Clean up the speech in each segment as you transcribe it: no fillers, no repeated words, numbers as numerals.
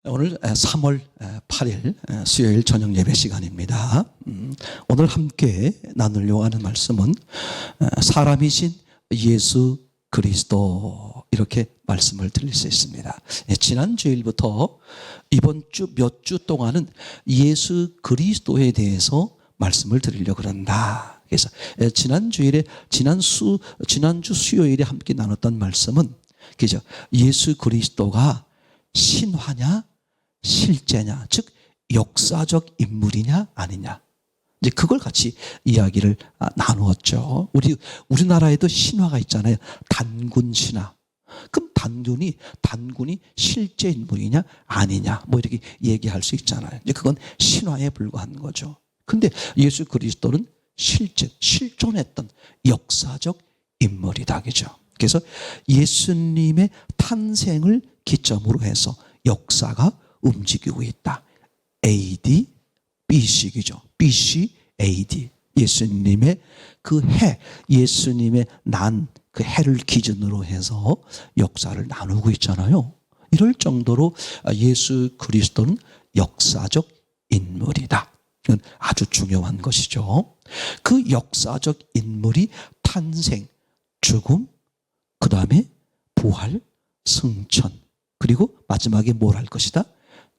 오늘 3월 8일 수요일 저녁 예배 시간입니다. 오늘 함께 나누려고 하는 말씀은 사람이신 예수 그리스도, 이렇게 말씀을 드릴 수 있습니다. 지난 주일부터 이번 주 몇 주 동안은 예수 그리스도에 대해서 말씀을 드리려고 그런다. 그래서 지난주 수요일에 함께 나눴던 말씀은 그죠? 예수 그리스도가 신화냐 실제냐, 즉 역사적 인물이냐 아니냐, 이제 그걸 같이 이야기를 나누었죠. 우리나라에도 신화가 있잖아요. 단군 신화. 그럼 단군이 실제 인물이냐 아니냐, 뭐 이렇게 얘기할 수 있잖아요. 이제 그건 신화에 불과한 거죠. 근데 예수 그리스도는 실존했던 역사적 인물이다, 그죠? 그래서 예수님의 탄생을 기점으로 해서 역사가 움직이고 있다. AD, BC이죠. BC, AD. 예수님의 그 해, 예수님의 난 그 해를 기준으로 해서 역사를 나누고 있잖아요. 이럴 정도로 예수 그리스도는 역사적 인물이다. 이건 아주 중요한 것이죠. 그 역사적 인물이 탄생, 죽음, 그 다음에 부활, 승천, 그리고 마지막에 뭘 할 것이다?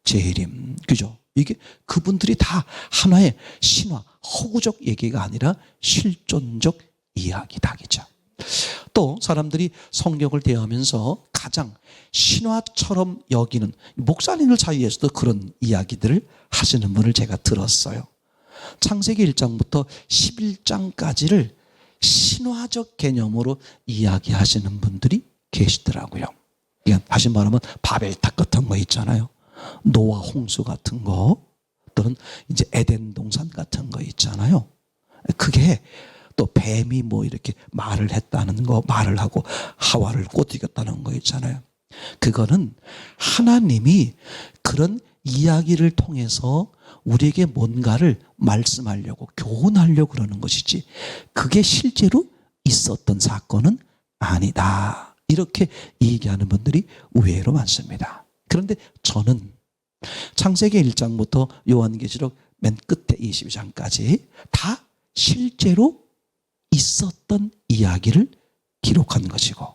재림. 그죠? 이게 그분들이 다 하나의 신화, 허구적 얘기가 아니라 실존적 이야기다. 그죠? 또 사람들이 성경을 대하면서 가장 신화처럼 여기는 목사님들 사이에서도 그런 이야기들을 하시는 분을 제가 들었어요. 창세기 1장부터 11장까지를 신화적 개념으로 이야기하시는 분들이 계시더라고요. 다시 말하면 바벨탑 같은 거 있잖아요. 노아 홍수 같은 거, 또는 이제 에덴 동산 같은 거 있잖아요. 그게 또 뱀이 뭐 이렇게 말을 했다는 거, 말을 하고 하와를 꼬드겼다는 거 있잖아요. 그거는 하나님이 그런 이야기를 통해서 우리에게 뭔가를 말씀하려고, 교훈하려고 그러는 것이지, 그게 실제로 있었던 사건은 아니다. 이렇게 얘기하는 분들이 의외로 많습니다. 그런데 저는 창세기 1장부터 요한계시록 맨 끝에 22장까지 다 실제로 있었던 이야기를 기록한 것이고,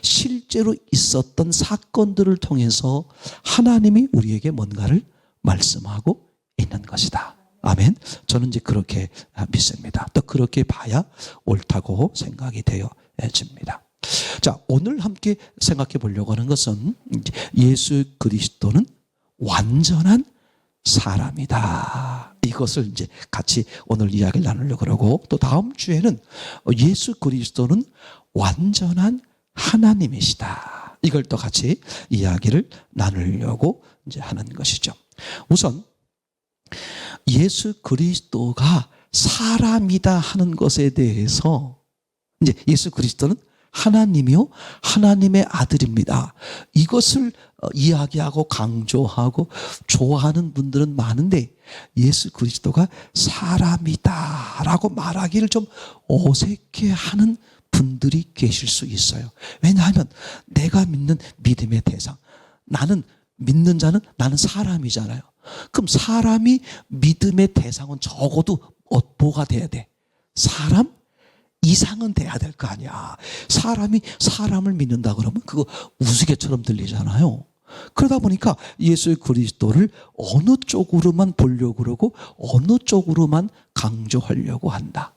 실제로 있었던 사건들을 통해서 하나님이 우리에게 뭔가를 말씀하고 있는 것이다. 아멘. 저는 이제 그렇게 믿습니다. 또 그렇게 봐야 옳다고 생각이 되어집니다. 자, 오늘 함께 생각해 보려고 하는 것은 예수 그리스도는 완전한 사람이다. 이것을 이제 같이 오늘 이야기를 나누려고 그러고, 또 다음 주에는 예수 그리스도는 완전한 하나님이시다. 이걸 또 같이 이야기를 나누려고 이제 하는 것이죠. 우선 예수 그리스도가 사람이다 하는 것에 대해서, 이제 예수 그리스도는 하나님이요 하나님의 아들입니다. 이것을 이야기하고 강조하고 좋아하는 분들은 많은데, 예수 그리스도가 사람이다라고 말하기를 좀 어색해하는 분들이 계실 수 있어요. 왜냐하면 내가 믿는 믿음의 대상, 나는 믿는 자는 나는 사람이잖아요. 그럼 사람이 믿음의 대상은 적어도 뭐가 돼야 돼? 사람 이상은 돼야 될 거 아니야. 사람이 사람을 믿는다 그러면 그거 우스개처럼 들리잖아요. 그러다 보니까 예수 그리스도를 어느 쪽으로만 보려고 그러고 어느 쪽으로만 강조하려고 한다.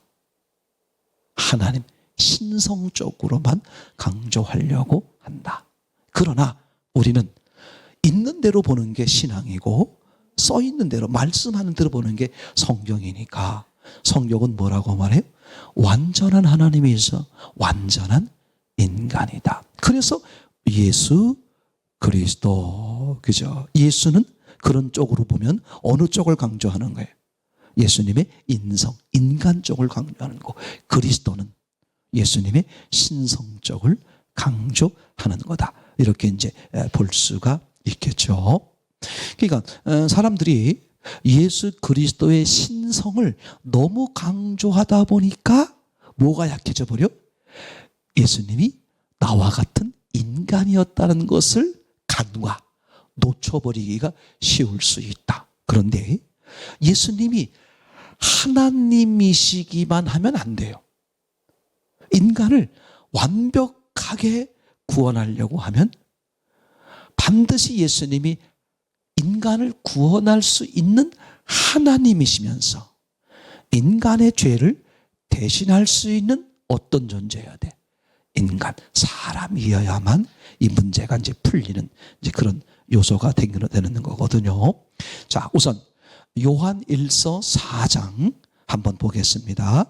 하나님 신성 쪽으로만 강조하려고 한다. 그러나 우리는 있는 대로 보는 게 신앙이고, 써 있는 대로, 말씀하는 대로 보는 게 성경이니까, 성경은 뭐라고 말해요? 완전한 하나님이 있어 완전한 인간이다. 그래서 예수 그리스도, 그죠? 예수는 그런 쪽으로 보면 어느 쪽을 강조하는 거예요? 예수님의 인성, 인간 쪽을 강조하는 거고, 그리스도는 예수님의 신성 쪽을 강조하는 거다. 이렇게 이제 볼 수가 있겠죠. 그러니까 사람들이 예수 그리스도의 신성을 너무 강조하다 보니까 뭐가 약해져 버려? 예수님이 나와 같은 인간이었다는 것을 간과 놓쳐버리기가 쉬울 수 있다. 그런데 예수님이 하나님이시기만 하면 안 돼요. 인간을 완벽하게 구원하려고 하면 반드시 예수님이 인간을 구원할 수 있는 하나님이시면서 인간의 죄를 대신할 수 있는 어떤 존재여야 돼? 인간, 사람이어야만 이 문제가 이제 풀리는 이제 그런 요소가 되는 거거든요. 자, 우선 요한 1서 4장 한번 보겠습니다.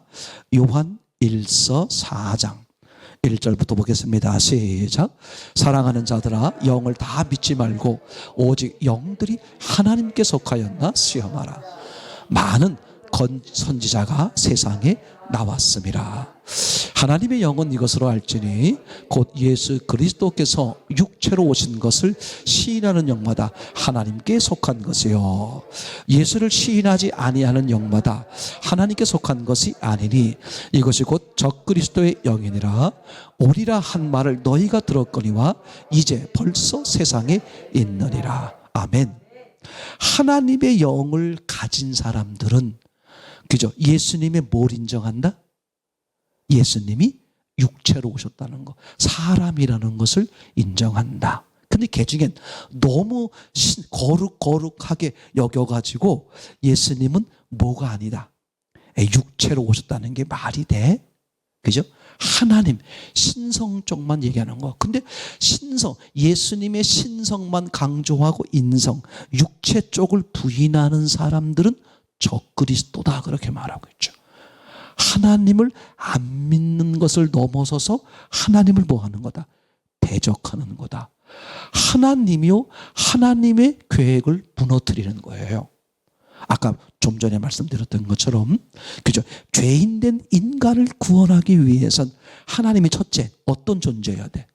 요한 1서 4장 1절부터 보겠습니다. 시작. 사랑하는 자들아, 영을 다 믿지 말고 오직 영들이 하나님께 속하였나 시험하라. 많은 선지자가 세상에 나왔습니다. 하나님의 영은 이것으로 알지니 곧 예수 그리스도께서 육체로 오신 것을 시인하는 영마다 하나님께 속한 것이요 예수를 시인하지 아니하는 영마다 하나님께 속한 것이 아니니 이것이 곧 적그리스도의 영이니라. 오리라 한 말을 너희가 들었거니와 이제 벌써 세상에 있느니라. 아멘. 하나님의 영을 가진 사람들은 그죠? 예수님의 뭘 인정한다? 예수님이 육체로 오셨다는 거, 사람이라는 것을 인정한다. 근데 개 중엔 너무 거룩하게 여겨가지고 예수님은 뭐가 아니다. 육체로 오셨다는 게 말이 돼? 그죠? 하나님, 신성 쪽만 얘기하는 거. 근데 신성, 예수님의 신성만 강조하고 인성, 육체 쪽을 부인하는 사람들은 적그리스도다 그렇게 말하고 있죠. 하나님을 안 믿는 것을 넘어서서 하나님을 뭐 하는 거다? 대적하는 거다. 하나님이요, 하나님의 계획을 무너뜨리는 거예요. 아까 좀 전에 말씀드렸던 것처럼 그죠? 죄인된 인간을 구원하기 위해선 하나님이 첫째 어떤 존재여야 돼?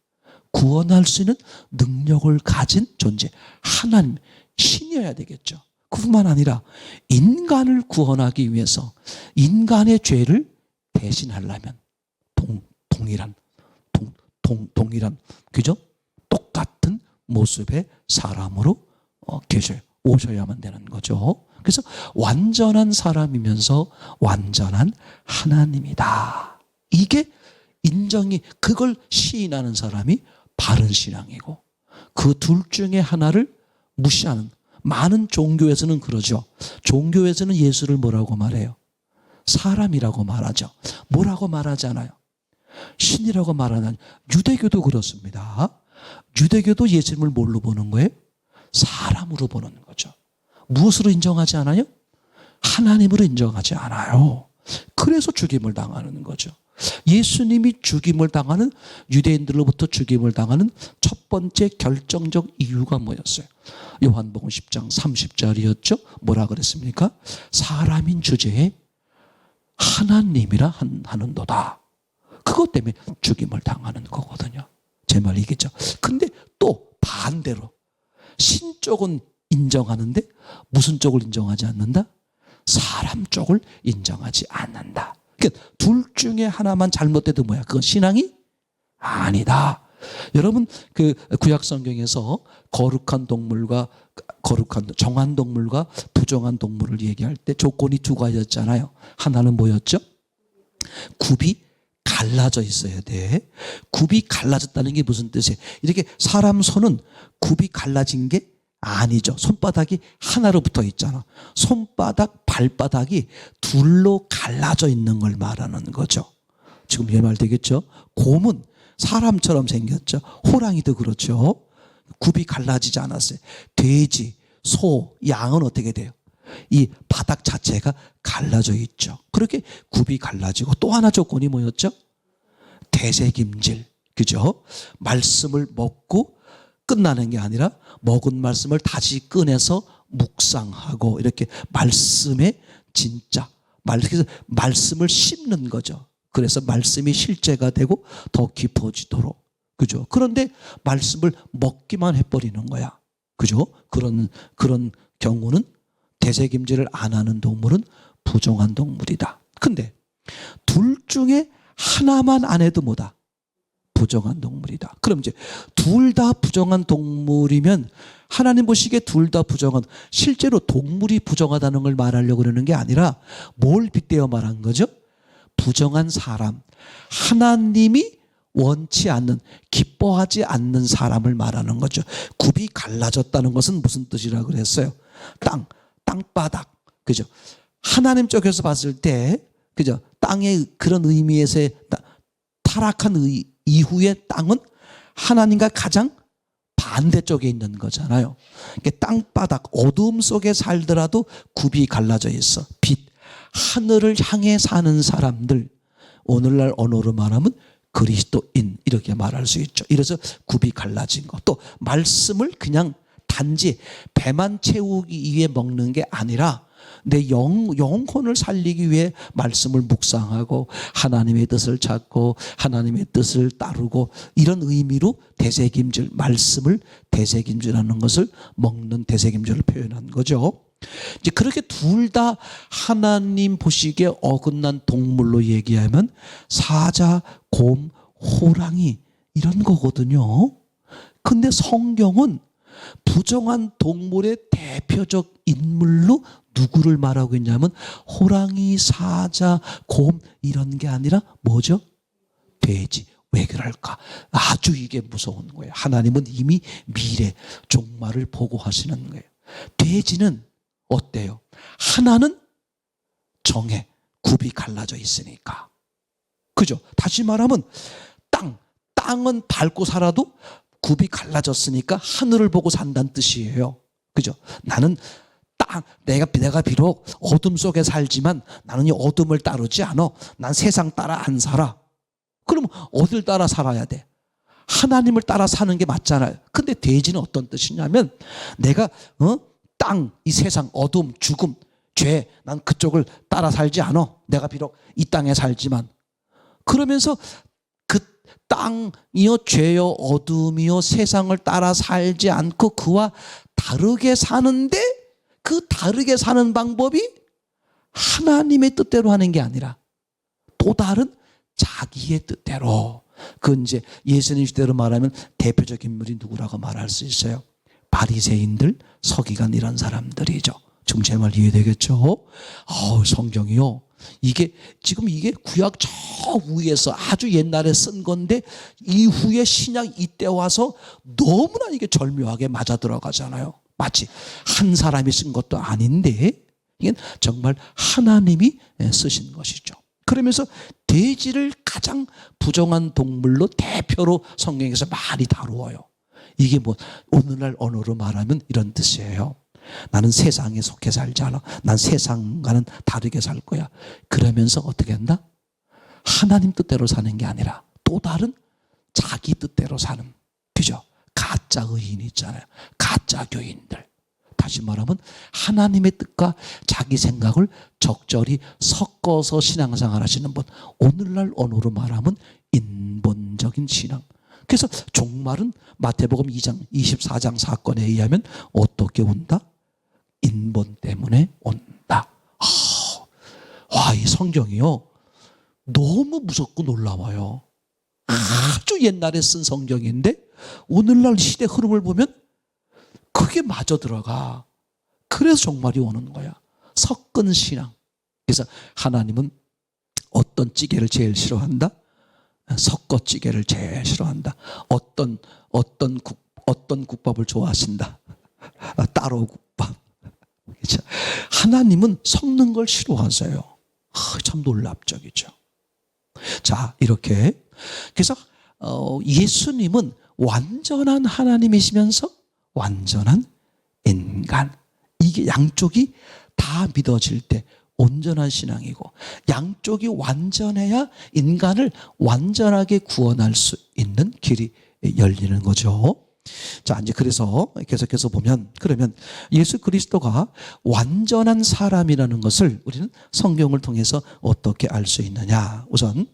구원할 수 있는 능력을 가진 존재, 하나님, 신이어야 되겠죠. 그뿐만 아니라 인간을 구원하기 위해서 인간의 죄를 대신하려면 동일한 그죠? 똑같은 모습의 사람으로 오셔야만 되는 거죠. 그래서 완전한 사람이면서 완전한 하나님이다. 이게 인정이, 그걸 시인하는 사람이 바른 신앙이고 그 둘 중에 하나를 무시하는, 많은 종교에서는 그러죠. 종교에서는 예수를 뭐라고 말해요? 사람이라고 말하죠. 뭐라고 말하지 않아요? 신이라고 말하는. 유대교도 그렇습니다. 유대교도 예수님을 뭘로 보는 거예요? 사람으로 보는 거죠. 무엇으로 인정하지 않아요? 하나님으로 인정하지 않아요. 그래서 죽임을 당하는 거죠. 예수님이 죽임을 당하는, 유대인들로부터 죽임을 당하는 첫 번째 결정적 이유가 뭐였어요? 요한복음 10장 30절이었죠. 뭐라 그랬습니까? 사람인 주제에 하나님이라 하는도다. 그것 때문에 죽임을 당하는 거거든요. 제 말 이겠죠. 근데 또 반대로 신 쪽은 인정하는데 무슨 쪽을 인정하지 않는다? 사람 쪽을 인정하지 않는다. 그러니까 둘 중에 하나만 잘못돼도 뭐야? 그건 신앙이 아니다. 여러분 그 구약 성경에서 거룩한 동물과 정한 동물과 부정한 동물을 얘기할 때 조건이 두 가지였잖아요. 하나는 뭐였죠? 굽이 갈라져 있어야 돼. 굽이 갈라졌다는 게 무슨 뜻이에요? 이렇게 사람 손은 굽이 갈라진 게 아니죠. 손바닥이 하나로 붙어 있잖아. 손바닥, 발바닥이 둘로 갈라져 있는 걸 말하는 거죠. 지금 이 말 되겠죠? 곰은 사람처럼 생겼죠. 호랑이도 그렇죠. 굽이 갈라지지 않았어요. 돼지, 소, 양은 어떻게 돼요? 이 바닥 자체가 갈라져 있죠. 그렇게 굽이 갈라지고 또 하나 조건이 뭐였죠? 대새김질. 그죠? 말씀을 먹고 끝나는 게 아니라 먹은 말씀을 다시 꺼내서 묵상하고 이렇게 말씀에 진짜 말씀을 심는 거죠. 그래서 말씀이 실제가 되고 더 깊어지도록. 그죠? 그런데 말씀을 먹기만 해버리는 거야. 그죠? 그런 경우는 대새김질을 안 하는 동물은 부정한 동물이다. 근데 둘 중에 하나만 안 해도 뭐다? 부정한 동물이다. 그럼 이제 둘 다 부정한 동물이면 하나님 보시기에 둘 다 부정한, 실제로 동물이 부정하다는 걸 말하려고 그러는 게 아니라 뭘 빗대어 말한 거죠? 부정한 사람, 하나님이 원치 않는, 기뻐하지 않는 사람을 말하는 거죠. 굽이 갈라졌다는 것은 무슨 뜻이라고 그랬어요? 땅바닥, 그죠? 하나님 쪽에서 봤을 때, 그죠? 땅의 그런 의미에서의 타락한 이후의 땅은 하나님과 가장 반대쪽에 있는 거잖아요. 땅바닥, 어둠 속에 살더라도 굽이 갈라져 있어. 빛, 하늘을 향해 사는 사람들, 오늘날 언어로 말하면 그리스도인, 이렇게 말할 수 있죠. 이래서 굽이 갈라진 것. 또 말씀을 그냥 단지 배만 채우기 위해 먹는 게 아니라 내 영혼을 살리기 위해 말씀을 묵상하고 하나님의 뜻을 찾고 하나님의 뜻을 따르고, 이런 의미로 되새김질, 말씀을 되새김질하는 것을 먹는 되새김질을 표현한 거죠. 이제 그렇게 둘 다 하나님 보시기에 어긋난 동물로 얘기하면 사자, 곰, 호랑이, 이런 거거든요. 근데 성경은 부정한 동물의 대표적 인물로 누구를 말하고 있냐면 호랑이, 사자, 곰, 이런 게 아니라 뭐죠? 돼지. 왜 그럴까? 아주 이게 무서운 거예요. 하나님은 이미 미래, 종말을 보고 하시는 거예요. 돼지는 어때요? 하나는 정해, 굽이 갈라져 있으니까. 그죠? 다시 말하면 땅은 밟고 살아도 굽이 갈라졌으니까 하늘을 보고 산다는 뜻이에요. 그죠? 나는 내가 비록 어둠 속에 살지만 나는 이 어둠을 따르지 않아. 난 세상 따라 안 살아. 그럼 어딜 따라 살아야 돼? 하나님을 따라 사는 게 맞잖아요. 근데 돼지는 어떤 뜻이냐면 내가 이 세상, 어둠, 죽음, 죄, 난 그쪽을 따라 살지 않아. 내가 비록 이 땅에 살지만. 그러면서 그 땅이요, 죄요, 어둠이요, 세상을 따라 살지 않고 그와 다르게 사는데, 그 다르게 사는 방법이 하나님의 뜻대로 하는 게 아니라 또 다른 자기의 뜻대로. 그 이제 예수님 시대로 말하면 대표적인 인물이 누구라고 말할 수 있어요? 바리새인들, 서기관, 이런 사람들이죠. 지금 제 말 이해되겠죠? 성경이요, 이게 구약 저 위에서 아주 옛날에 쓴 건데 이후에 신약 이때 와서 너무나 이게 절묘하게 맞아 들어가잖아요. 마치 한 사람이 쓴 것도 아닌데 이게 정말 하나님이 쓰신 것이죠. 그러면서 돼지를 가장 부정한 동물로 대표로 성경에서 많이 다루어요. 이게 오늘날 언어로 말하면 이런 뜻이에요. 나는 세상에 속해 살지 않아. 난 세상과는 다르게 살 거야. 그러면서 어떻게 한다? 하나님 뜻대로 사는 게 아니라 또 다른 자기 뜻대로 사는, 그죠? 가짜 의인 있잖아요. 가짜 교인들. 다시 말하면 하나님의 뜻과 자기 생각을 적절히 섞어서 신앙생활 하시는 분. 오늘날 언어로 말하면 인본적인 신앙. 그래서 종말은 마태복음 2장 24장 사건에 의하면 어떻게 온다? 인본 때문에 온다. 이 성경이요, 너무 무섭고 놀라워요. 아주 옛날에 쓴 성경인데 오늘날 시대 흐름을 보면 그게 맞아 들어가. 그래서 종말이 오는 거야. 섞은 신앙. 그래서 하나님은 어떤 찌개를 제일 싫어한다? 섞어찌개를 제일 싫어한다. 어떤 국밥을 좋아하신다? 따로 국밥. 그렇죠? 하나님은 섞는 걸 싫어하세요. 참 놀랍적이죠. 자, 이렇게 그래서 예수님은 완전한 하나님이시면서 완전한 인간, 이게 양쪽이 다 믿어질 때 온전한 신앙이고, 양쪽이 완전해야 인간을 완전하게 구원할 수 있는 길이 열리는 거죠. 자, 이제 그래서 계속해서 보면, 그러면 예수 그리스도가 완전한 사람이라는 것을 우리는 성경을 통해서 어떻게 알 수 있느냐? 우선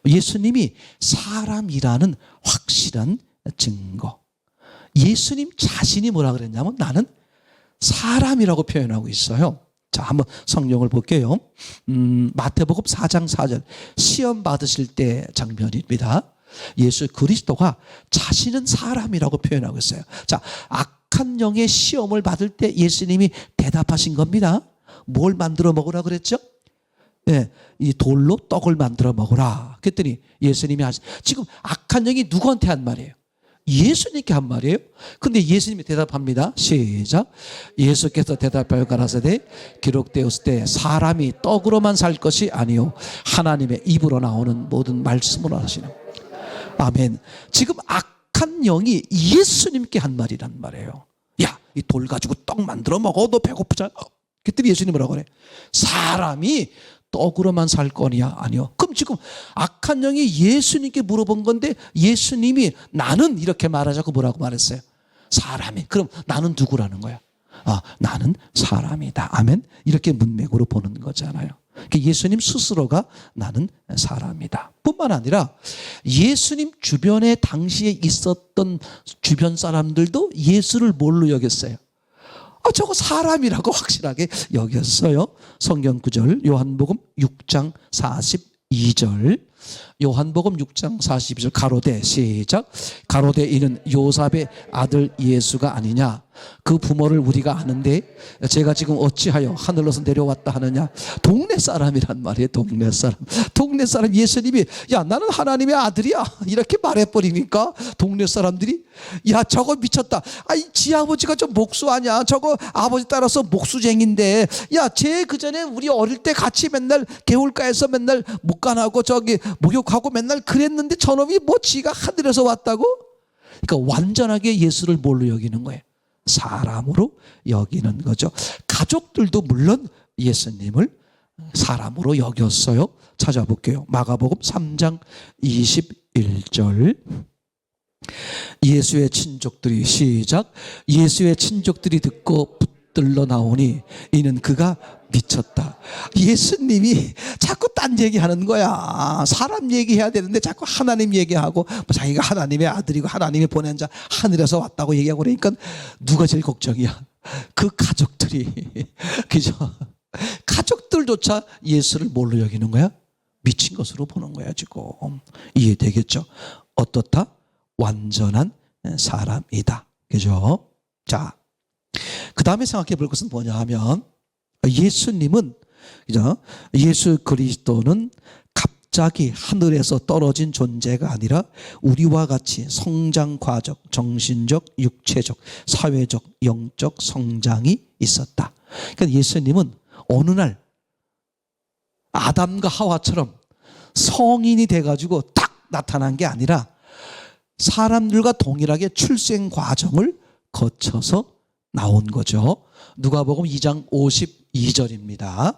예수님이 사람이라는 확실한 증거. 예수님 자신이 뭐라 그랬냐면 나는 사람이라고 표현하고 있어요. 자, 한번 성경을 볼게요. 마태복음 4장 4절, 시험 받으실 때 장면입니다. 예수 그리스도가 자신은 사람이라고 표현하고 있어요. 자, 악한 영의 시험을 받을 때 예수님이 대답하신 겁니다. 뭘 만들어 먹으라 그랬죠? 예, 이 돌로 떡을 만들어 먹으라. 그랬더니 예수님이 지금 악한 영이 누구한테 한 말이에요? 예수님께 한 말이에요. 근데 예수님이 대답합니다. 시작. 예수께서 대답하여 가라사대 기록되었을 때 사람이 떡으로만 살 것이 아니요 하나님의 입으로 나오는 모든 말씀으로 하시는. 아멘. 지금 악한 영이 예수님께 한 말이란 말이에요. 야, 이 돌 가지고 떡 만들어 먹어. 너 배고프잖아. 그랬더니 예수님이 뭐라고 그래? 사람이 떡으로만 살 거냐? 아니요. 그럼 지금 악한 영이 예수님께 물어본 건데 예수님이 나는 이렇게 말하자고 뭐라고 말했어요? 사람이. 그럼 나는 누구라는 거야? 아, 나는 사람이다. 아멘. 이렇게 문맥으로 보는 거잖아요. 예수님 스스로가 나는 사람이다. 뿐만 아니라 예수님 주변에 당시에 있었던 주변 사람들도 예수를 뭘로 여겼어요? 저거 사람이라고 확실하게 여겼어요. 성경 구절 요한복음 6장 42절. 요한복음 6장 42절 가로되 시작. 가로되 이는 요셉의 아들 예수가 아니냐. 그 부모를 우리가 아는데 제가 지금 어찌하여 하늘로서 내려왔다 하느냐. 동네 사람이란 말이에요. 동네 사람. 동네 사람 예수님이 야 나는 하나님의 아들이야 이렇게 말해버리니까 동네 사람들이 야 저거 미쳤다. 아이 지 아버지가 좀 목수 아니야. 저거 아버지 따라서 목수쟁인데 야 쟤 그전에 우리 어릴 때 같이 맨날 개울가에서 맨날 목간하고 저기 목욕하고 맨날 그랬는데 저놈이 뭐 지가 하늘에서 왔다고? 그러니까 완전하게 예수를 뭘로 여기는 거예요? 사람으로 여기는 거죠. 가족들도 물론 예수님을 사람으로 여겼어요. 찾아볼게요. 마가복음 3장 21절. 예수의 친족들이 시작. 예수의 친족들이 듣고 붙들러 나오니 이는 그가 미쳤다. 예수님이 자꾸 딴 얘기하는 거야. 사람 얘기해야 되는데 자꾸 하나님 얘기하고 자기가 하나님의 아들이고 하나님이 보낸 자 하늘에서 왔다고 얘기하고 그러니까 누가 제일 걱정이야? 그 가족들이. 그죠? 가족들조차 예수를 뭘로 여기는 거야? 미친 것으로 보는 거야 지금. 이해되겠죠? 어떻다? 완전한 사람이다. 그죠? 자, 그 다음에 생각해 볼 것은 뭐냐 하면 예수님은, 그죠? 예수 그리스도는 갑자기 하늘에서 떨어진 존재가 아니라 우리와 같이 성장 과정, 정신적, 육체적, 사회적, 영적 성장이 있었다. 그러니까 예수님은 어느 날 아담과 하와처럼 성인이 돼가지고 딱 나타난 게 아니라 사람들과 동일하게 출생 과정을 거쳐서 나온 거죠. 누가복음 2장 52절입니다.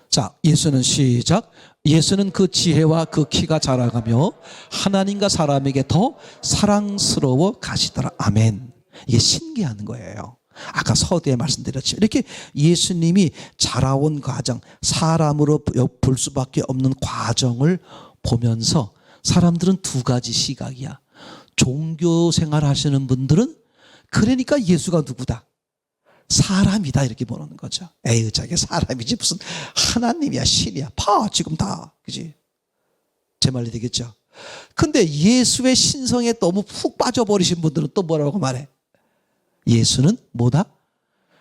자, 예수는 시작. 예수는 그 지혜와 그 키가 자라가며 하나님과 사람에게 더 사랑스러워 가시더라. 아멘. 이게 신기한 거예요. 아까 서두에 말씀드렸죠. 이렇게 예수님이 자라온 과정, 사람으로 볼 수밖에 없는 과정을 보면서 사람들은 두 가지 시각이야. 종교 생활 하시는 분들은 그러니까 예수가 누구다? 사람이다 이렇게 보는 거죠. 에이 저게 사람이지 무슨 하나님이야 신이야. 봐 지금 다. 그지? 제 말이 되겠죠? 근데 예수의 신성에 너무 푹 빠져버리신 분들은 또 뭐라고 말해? 예수는 뭐다?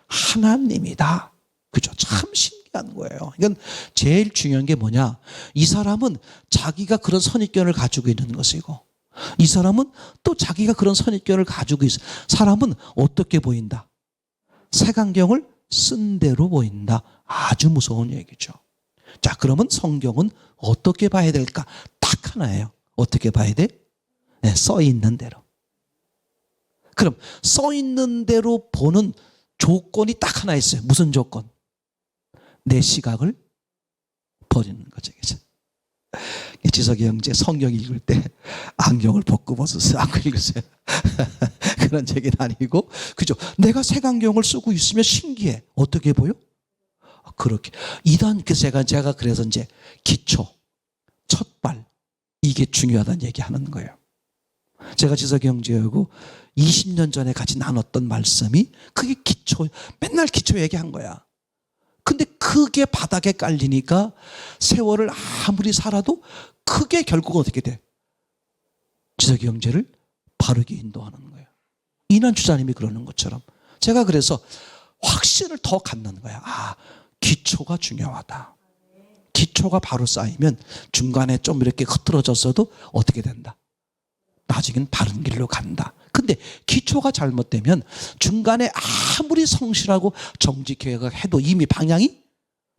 하나님이다. 그죠? 참 신기한 거예요. 이건 제일 중요한 게 뭐냐? 이 사람은 자기가 그런 선입견을 가지고 있는 것이고 이 사람은 또 자기가 그런 선입견을 가지고 있어. 사람은 어떻게 보인다? 색안경을 쓴 대로 보인다. 아주 무서운 얘기죠. 자, 그러면 성경은 어떻게 봐야 될까? 딱 하나예요. 어떻게 봐야 돼? 네, 써 있는 대로. 그럼 써 있는 대로 보는 조건이 딱 하나 있어요. 무슨 조건? 내 시각을 버리는 거죠. 지석이 형제 성경 읽을 때 안경을 벗고 벗어서 안 읽으세요. 그런 얘기는 아니고, 그죠? 내가 색안경을 쓰고 있으면 신기해. 어떻게 보여? 그렇게. 이단 제가 그래서 이제 기초, 첫발, 이게 중요하다는 얘기 하는 거예요. 제가 지석이 형제하고 20년 전에 같이 나눴던 말씀이 그게 기초, 맨날 기초 얘기한 거야. 근데 그 크게 바닥에 깔리니까 세월을 아무리 살아도 크게 결국은 어떻게 돼? 지적 경제를 바르게 인도하는 거예요. 이난주자님이 그러는 것처럼 제가 그래서 확신을 더 갖는 거야. 기초가 중요하다. 기초가 바로 쌓이면 중간에 좀 이렇게 흐트러졌어도 어떻게 된다? 나중엔 바른 길로 간다. 근데 기초가 잘못되면 중간에 아무리 성실하고 정직하게 해도 이미 방향이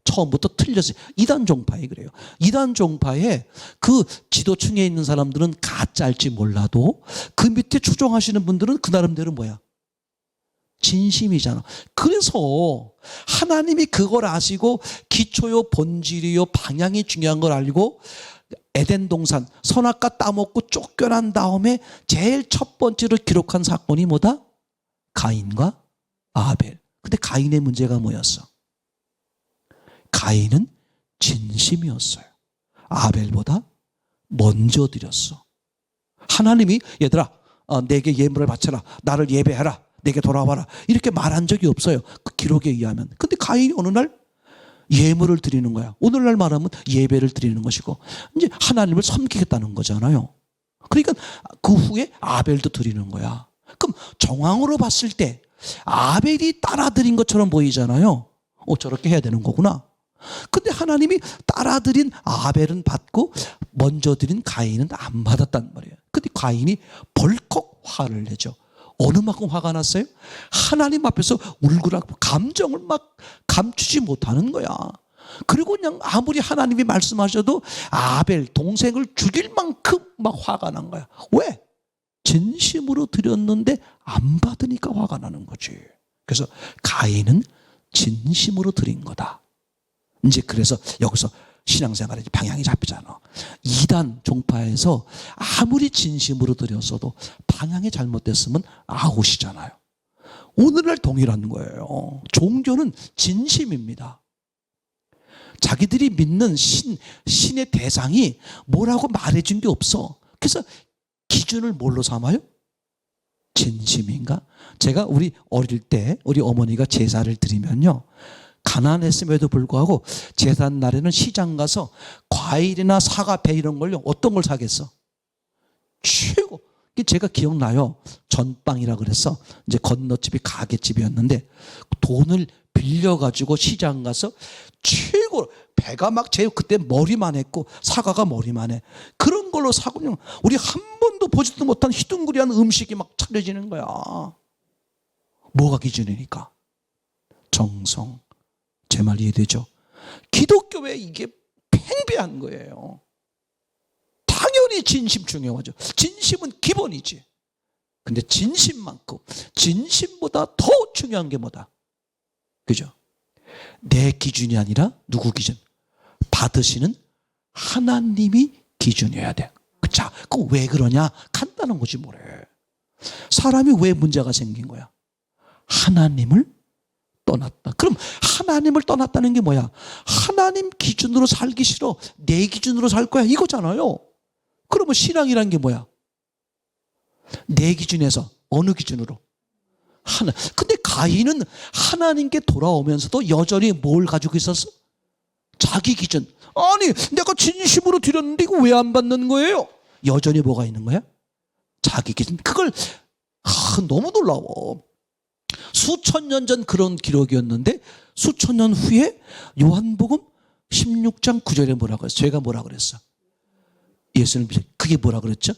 처음부터 틀렸어요. 이단 종파에 그래요. 이단 종파에 그 지도층에 있는 사람들은 가짜일지 몰라도 그 밑에 추종하시는 분들은 그 나름대로 뭐야? 진심이잖아. 그래서 하나님이 그걸 아시고 기초요 본질이요 방향이 중요한 걸 알고 에덴 동산 선악과 따먹고 쫓겨난 다음에 제일 첫 번째로 기록한 사건이 뭐다? 가인과 아벨. 근데 가인의 문제가 뭐였어? 가인은 진심이었어요. 아벨보다 먼저 드렸어. 하나님이 얘들아 내게 예물을 바쳐라. 나를 예배하라. 내게 돌아와라. 이렇게 말한 적이 없어요. 그 기록에 의하면. 근데 가인이 어느 날 예물을 드리는 거야. 오늘날 말하면 예배를 드리는 것이고 이제 하나님을 섬기겠다는 거잖아요. 그러니까 그 후에 아벨도 드리는 거야. 그럼 정황으로 봤을 때 아벨이 따라드린 것처럼 보이잖아요. 저렇게 해야 되는 거구나. 근데 하나님이 따라드린 아벨은 받고 먼저 드린 가인은 안 받았단 말이에요. 근데 가인이 벌컥 화를 내죠. 어느 만큼 화가 났어요? 하나님 앞에서 울고라고 감정을 막 감추지 못하는 거야. 그리고 그냥 아무리 하나님이 말씀하셔도 아벨 동생을 죽일 만큼 막 화가 난 거야. 왜? 진심으로 드렸는데 안 받으니까 화가 나는 거지. 그래서 가인은 진심으로 드린 거다. 이제 그래서 여기서 신앙생활의 방향이 잡히잖아. 이단 종파에서 아무리 진심으로 드렸어도 방향이 잘못됐으면 아웃이잖아요. 오늘날 동일한 거예요. 종교는 진심입니다. 자기들이 믿는 신의 대상이 뭐라고 말해준 게 없어. 그래서 기준을 뭘로 삼아요? 진심인가? 제가 우리 어릴 때 우리 어머니가 제사를 드리면요. 가난했음에도 불구하고 제삿 날에는 시장 가서 과일이나 사과, 배 이런 걸요. 어떤 걸 사겠어? 최고. 제가 기억나요. 전빵이라 그래서 이제 건너집이 가게집이었는데 돈을 빌려가지고 시장 가서 최고 배가 막 제일 그때 머리만 했고 사과가 머리만 해. 그런 걸로 사고 그냥 우리 한 번도 보지도 못한 희둥그레한 음식이 막 차려지는 거야. 뭐가 기준이니까? 정성. 제 말 이해되죠? 기독교에 이게 팽배한 거예요. 당연히 진심 중요하죠. 진심은 기본이지. 근데 진심만큼 진심보다 더 중요한 게 뭐다? 그죠? 내 기준이 아니라 누구 기준? 받으시는 하나님이 기준이어야 돼. 자, 그거 왜 그러냐? 간단한 거지 뭐래. 사람이 왜 문제가 생긴 거야? 하나님을 떠났다. 그럼 하나님을 떠났다는 게 뭐야? 하나님 기준으로 살기 싫어. 내 기준으로 살 거야. 이거잖아요. 그러면 신앙이란 게 뭐야? 내 기준에서 어느 기준으로? 하나. 근데 가인은 하나님께 돌아오면서도 여전히 뭘 가지고 있었어? 자기 기준. 아니 내가 진심으로 드렸는데 이거 왜 안 받는 거예요? 여전히 뭐가 있는 거야? 자기 기준. 그걸 너무 놀라워. 수천 년 전 그런 기록이었는데 수천 년 후에 요한복음 16장 9절에 뭐라고 했어? 제가 뭐라 그랬어? 예수님 그게 뭐라 그랬죠?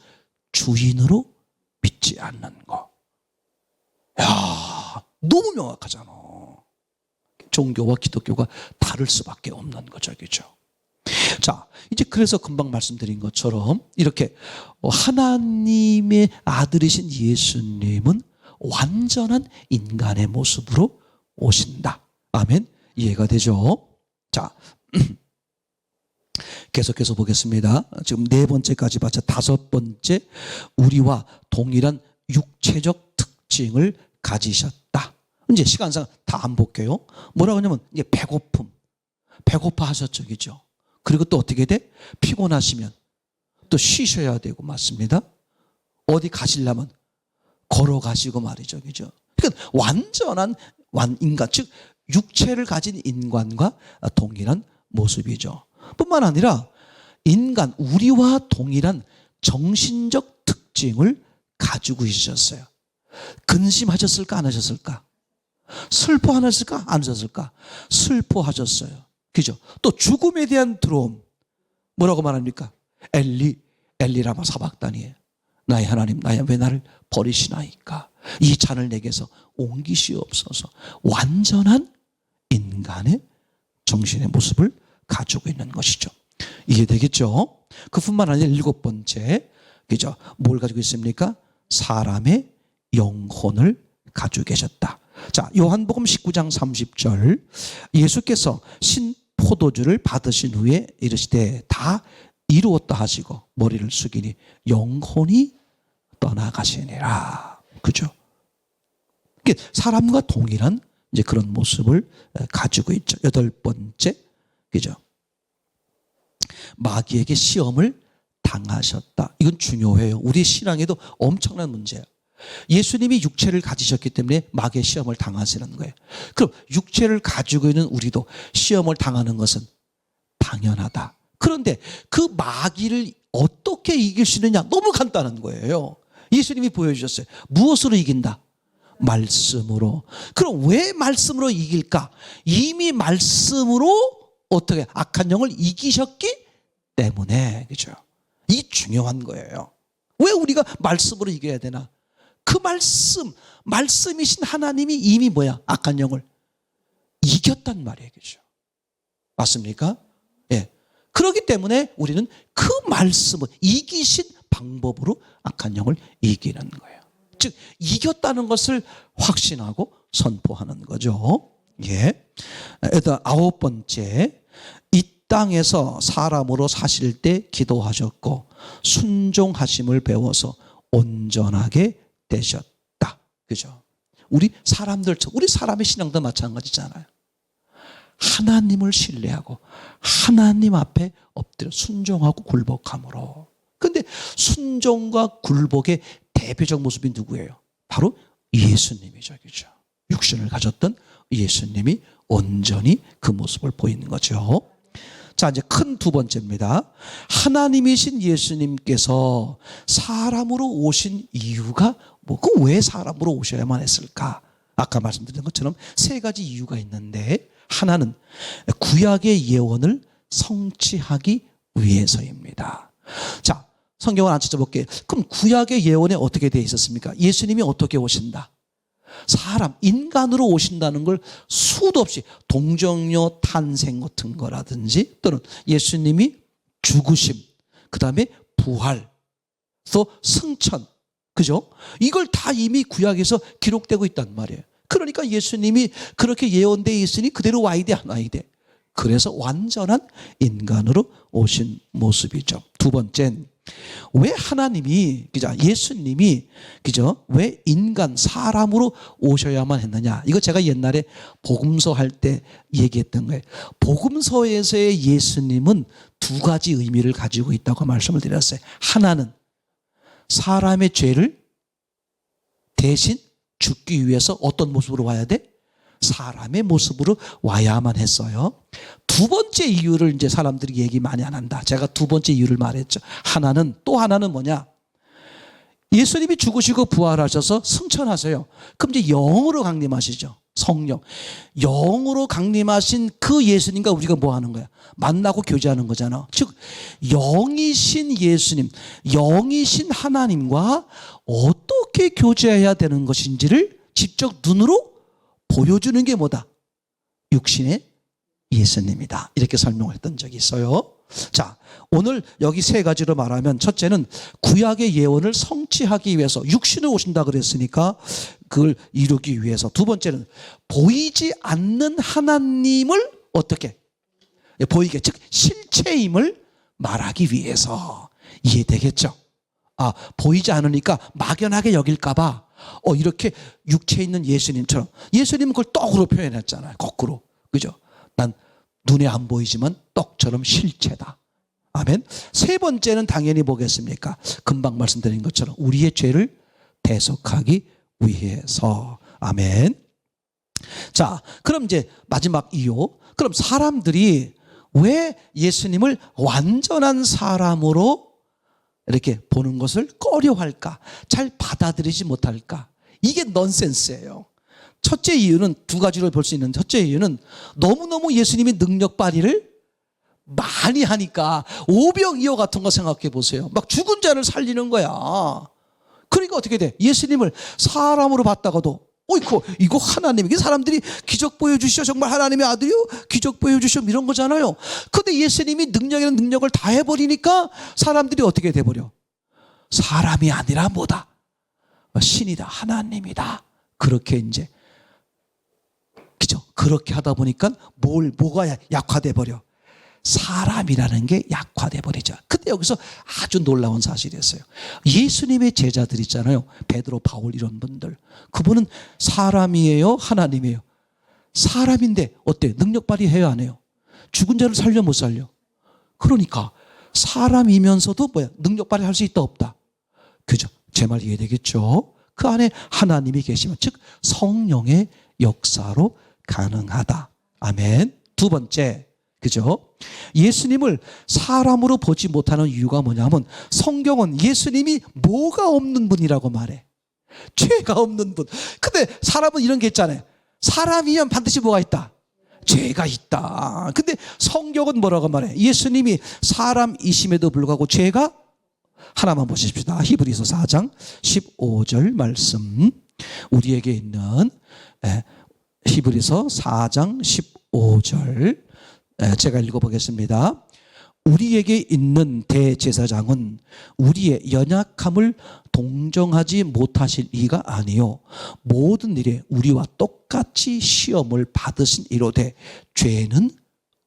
주인으로 믿지 않는 거. 야, 너무 명확하잖아. 종교와 기독교가 다를 수밖에 없는 거죠. 그죠? 자, 이제 그래서 금방 말씀드린 것처럼 이렇게 하나님의 아들이신 예수님은 완전한 인간의 모습으로 오신다. 아멘. 이해가 되죠? 자, 계속해서 보겠습니다. 지금 네 번째까지 봤죠. 다섯 번째, 우리와 동일한 육체적 특징을 가지셨다. 이제 시간상 다 안 볼게요. 뭐라고 하냐면 이제 배고픔, 배고파 하셨죠, 그죠? 그리고 또 어떻게 돼? 피곤하시면 또 쉬셔야 되고, 맞습니다. 어디 가시려면 걸어가시고 말이죠, 그죠? 그러니까 완전한 인간, 즉 육체를 가진 인간과 동일한 모습이죠. 뿐만 아니라 인간, 우리와 동일한 정신적 특징을 가지고 있으셨어요. 근심하셨을까 안 하셨을까? 슬퍼하셨을까 안 하셨을까? 슬퍼하셨어요. 그죠? 또 죽음에 대한 두려움. 뭐라고 말합니까? 엘리라마 사박다니, 나의 하나님, 나의 왜 나를 버리시나이까? 이 잔을 내게서 옮기시옵소서. 완전한 인간의 정신의 모습을 가지고 있는 것이죠. 이해되겠죠? 그뿐만 아니라 7번째, 그죠? 뭘 가지고 있습니까? 사람의 영혼을 가지고 계셨다. 자, 요한복음 19장 30절, 예수께서 신포도주를 받으신 후에 이르시되 다 이루었다 하시고 머리를 숙이니 영혼이 떠나가시니라. 그죠? 사람과 동일한 이제 그런 모습을 가지고 있죠. 8번째, 그죠? 마귀에게 시험을 당하셨다. 이건 중요해요. 우리 신앙에도 엄청난 문제예요. 예수님이 육체를 가지셨기 때문에 마귀의 시험을 당하시는 거예요. 그럼 육체를 가지고 있는 우리도 시험을 당하는 것은 당연하다. 그런데 그 마귀를 어떻게 이길 수 있느냐? 너무 간단한 거예요. 예수님이 보여주셨어요. 무엇으로 이긴다? 말씀으로. 그럼 왜 말씀으로 이길까? 이미 말씀으로 어떻게 악한 영을 이기셨기 때문에. 그죠? 이 중요한 거예요. 왜 우리가 말씀으로 이겨야 되나? 그 말씀이신 하나님이 이미 뭐야? 악한 영을 이겼단 말이에요. 그죠? 맞습니까? 예. 그렇기 때문에 우리는 그 말씀을 이기신 방법으로 악한 영을 이기는 거예요. 즉 이겼다는 것을 확신하고 선포하는 거죠. 예. 9번째, 이 땅에서 사람으로 사실 때 기도하셨고 순종하심을 배워서 온전하게 되셨다. 그죠? 우리 사람의 신앙도 마찬가지잖아요. 하나님을 신뢰하고 하나님 앞에 엎드려 순종하고 굴복함으로. 근데 순종과 굴복의 대표적 모습이 누구예요? 바로 예수님이죠. 그죠? 육신을 가졌던 예수님이 온전히 그 모습을 보이는 거죠. 자, 이제 큰 2번째입니다. 하나님이신 예수님께서 사람으로 오신 이유가 그 왜 사람으로 오셔야만 했을까? 아까 말씀드린 것처럼 3가지 이유가 있는데, 하나는 구약의 예언을 성취하기 위해서입니다. 자, 성경을 안 찾아볼게요. 그럼 구약의 예언에 어떻게 되어 있었습니까? 예수님이 어떻게 오신다? 사람, 인간으로 오신다는 걸 수도 없이 동정녀 탄생 같은 거라든지 또는 예수님이 죽으심, 그 다음에 부활, 또 승천, 그죠? 이걸 다 이미 구약에서 기록되고 있단 말이에요. 그러니까 예수님이 그렇게 예언되어 있으니 그대로 와야 돼, 안 와야 돼? 그래서 완전한 인간으로 오신 모습이죠. 2번째는 왜 하나님이, 그죠? 예수님이, 그죠? 왜 인간, 사람으로 오셔야만 했느냐? 이거 제가 옛날에 복음서 할 때 얘기했던 거예요. 복음서에서의 예수님은 2가지 의미를 가지고 있다고 말씀을 드렸어요. 하나는 사람의 죄를 대신 죽기 위해서 어떤 모습으로 와야 돼? 사람의 모습으로 와야만 했어요. 2번째 이유를 이제 사람들이 얘기 많이 안 한다. 제가 2번째 이유를 말했죠. 또 하나는 뭐냐? 예수님이 죽으시고 부활하셔서 승천하세요. 그럼 이제 영으로 강림하시죠. 성령. 영으로 강림하신 그 예수님과 우리가 뭐 하는 거야? 만나고 교제하는 거잖아. 즉, 영이신 예수님, 영이신 하나님과 어떻게 교제해야 되는 것인지를 직접 눈으로 보여주는 게 뭐다? 육신의 예수님이다. 이렇게 설명을 했던 적이 있어요. 자, 오늘 여기 3가지로 말하면, 첫째는 구약의 예언을 성취하기 위해서 육신을 오신다 그랬으니까 그걸 이루기 위해서. 2번째는 보이지 않는 하나님을 어떻게 보이게, 즉 실체임을 말하기 위해서. 이해되겠죠? 보이지 않으니까 막연하게 여길까 봐 이렇게 육체에 있는 예수님처럼, 예수님은 그걸 떡으로 표현했잖아요. 거꾸로. 그죠? 난 눈에 안 보이지만 떡처럼 실체다. 아멘. 3번째는 당연히 뭐겠습니까? 금방 말씀드린 것처럼 우리의 죄를 대속하기 위해서. 아멘. 자, 그럼 이제 마지막 이유. 그럼 사람들이 왜 예수님을 완전한 사람으로 이렇게 보는 것을 꺼려할까? 잘 받아들이지 못할까? 이게 넌센스예요. 첫째 이유는 두 가지로 볼 수 있는 첫째 이유는 너무너무 예수님이 능력 발휘를 많이 하니까 오병이어 같은 거 생각해 보세요. 막 죽은 자를 살리는 거야. 그러니까 어떻게 돼? 예수님을 사람으로 봤다가도 이거 하나님에게 사람들이 기적 보여주시오. 정말 하나님의 아들이요? 기적 보여주시오. 이런 거잖아요. 근데 예수님이 능력이라는 능력을 다 해버리니까 사람들이 어떻게 돼버려? 사람이 아니라 뭐다? 신이다. 하나님이다. 그렇게 이제 그죠? 그렇게 하다 보니까 뭐가 약화돼 버려? 사람이라는 게 약화돼 버리죠. 근데 여기서 아주 놀라운 사실이었어요. 예수님의 제자들 있잖아요. 베드로, 바울 이런 분들. 그분은 사람이에요? 하나님이에요? 사람인데 어때? 능력 발휘해야 안 해요? 죽은 자를 살려 못 살려? 그러니까 사람이면서도 능력 발휘할 수 있다 없다? 그죠? 제 말 이해되겠죠? 그 안에 하나님이 계시면 즉 성령의 역사로 가능하다. 아멘. 두 번째, 그죠? 예수님을 사람으로 보지 못하는 이유가 뭐냐면 성경은 예수님이 뭐가 없는 분이라고 말해. 죄가 없는 분. 근데 사람은 이런 게 있잖아요. 사람이면 반드시 뭐가 있다? 죄가 있다. 근데 성경은 뭐라고 말해? 예수님이 사람이심에도 불구하고 죄가 하나만 보십시다. 히브리서 4장 15절 말씀. 우리에게 있는 히브리서 4장 15절 제가 읽어보겠습니다. 우리에게 있는 대제사장은 우리의 연약함을 동정하지 못하실 이가 아니요 모든 일에 우리와 똑같이 시험을 받으신 이로되 죄는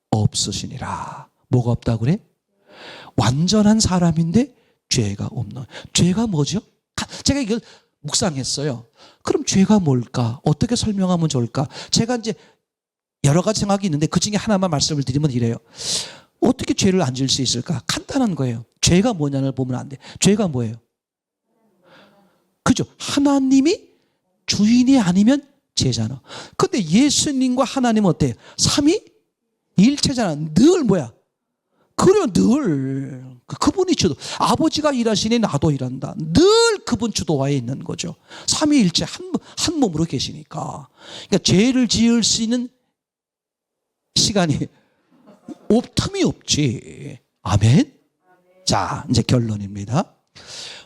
없으시니라. 뭐가 없다고 그래? 완전한 사람인데 죄가 없는. 죄가 뭐죠? 제가 이걸 묵상했어요. 그럼 죄가 뭘까? 어떻게 설명하면 좋을까? 제가 이제 여러 가지 생각이 있는데 그 중에 하나만 말씀을 드리면 이래요. 어떻게 죄를 안 지을 수 있을까? 간단한 거예요. 죄가 뭐냐를 보면 안 돼. 죄가 뭐예요? 그죠? 하나님이 주인이 아니면 죄잖아. 근데 예수님과 하나님은 어때요? 삼위일체잖아. 늘 뭐야? 그러면 늘 그분이 주도. 아버지가 일하시니 나도 일한다. 늘 그분 주도하에 있는 거죠. 삼위일체 한 몸으로 계시니까. 그러니까 죄를 지을 수 있는 시간이 틈이 없지. 아멘. 자, 이제 결론입니다.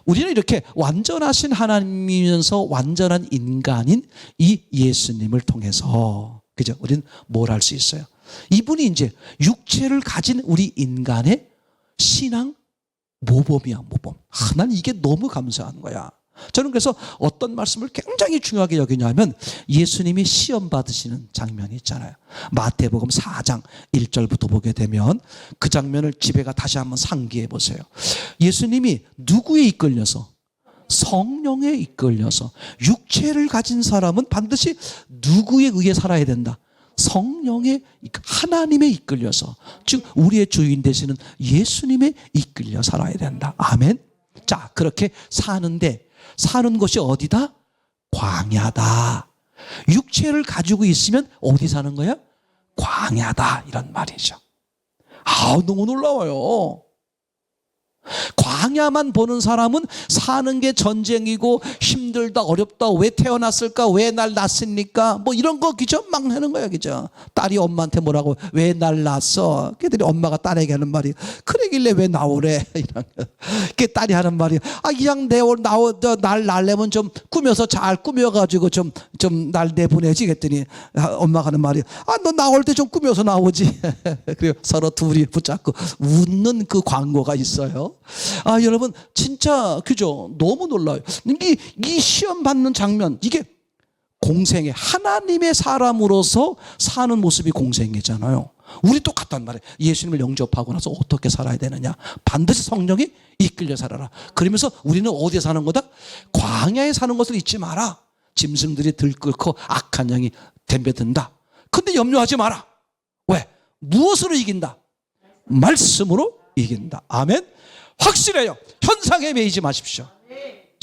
우리는 이렇게 완전하신 하나님이면서 완전한 인간인 이 예수님을 통해서 그죠? 우리는 뭘 할 수 있어요? 이분이 이제 육체를 가진 우리 인간의 신앙 모범이야, 모범. 난 이게 너무 감사한 거야. 저는 그래서 어떤 말씀을 굉장히 중요하게 여기냐면 예수님이 시험 받으시는 장면이 있잖아요. 마태복음 4장 1절부터 보게 되면 그 장면을 집에가 다시 한번 상기해 보세요. 예수님이 누구에 이끌려서? 성령에 이끌려서. 육체를 가진 사람은 반드시 누구에 의해 살아야 된다? 성령의 하나님에 이끌려서, 즉 우리의 주인 되시는 예수님에 이끌려 살아야 된다. 아멘. 자, 그렇게 사는 것이 어디다? 광야다. 육체를 가지고 있으면 어디 사는 거야? 광야다. 이런 말이죠. 너무 놀라워요. 광야만 보는 사람은 사는 게 전쟁이고 힘들다 어렵다 왜 태어났을까 왜 날 낳습니까 뭐 이런 거 그죠 막 하는 거야 그죠. 딸이 엄마한테 뭐라고 왜 날 낳았어. 걔들이 엄마가 딸에게 하는 말이 그러길래 왜 나오래 이런 거. 그 딸이 하는 말이 그냥 날 낳으려면 좀 꾸며서 잘 꾸며가지고 좀 날 내보내지 그랬더니 엄마가 하는 말이 너 나올 때 좀 꾸며서 나오지. 그리고 서로 둘이 붙잡고 웃는 그 광고가 있어요. 여러분 진짜 그죠? 너무 놀라요. 이 시험 받는 장면 이게 공생애 하나님의 사람으로서 사는 모습이 공생애잖아요. 우리 똑같단 말이에요. 예수님을 영접하고 나서 어떻게 살아야 되느냐? 반드시 성령이 이끌려 살아라. 그러면서 우리는 어디에 사는 거다? 광야에 사는 것을 잊지 마라. 짐승들이 들끓고 악한 영이 덤벼든다. 근데 염려하지 마라. 왜? 무엇으로 이긴다? 말씀으로 이긴다. 아멘. 확실해요. 현상에 매이지 마십시오.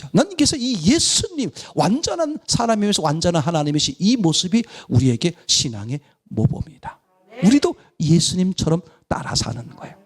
거죠. 난 그래서 이 예수님, 완전한 사람이면서 완전한 하나님이신 이 모습이 우리에게 신앙의 모범이다. 우리도 예수님처럼 따라 사는 거예요.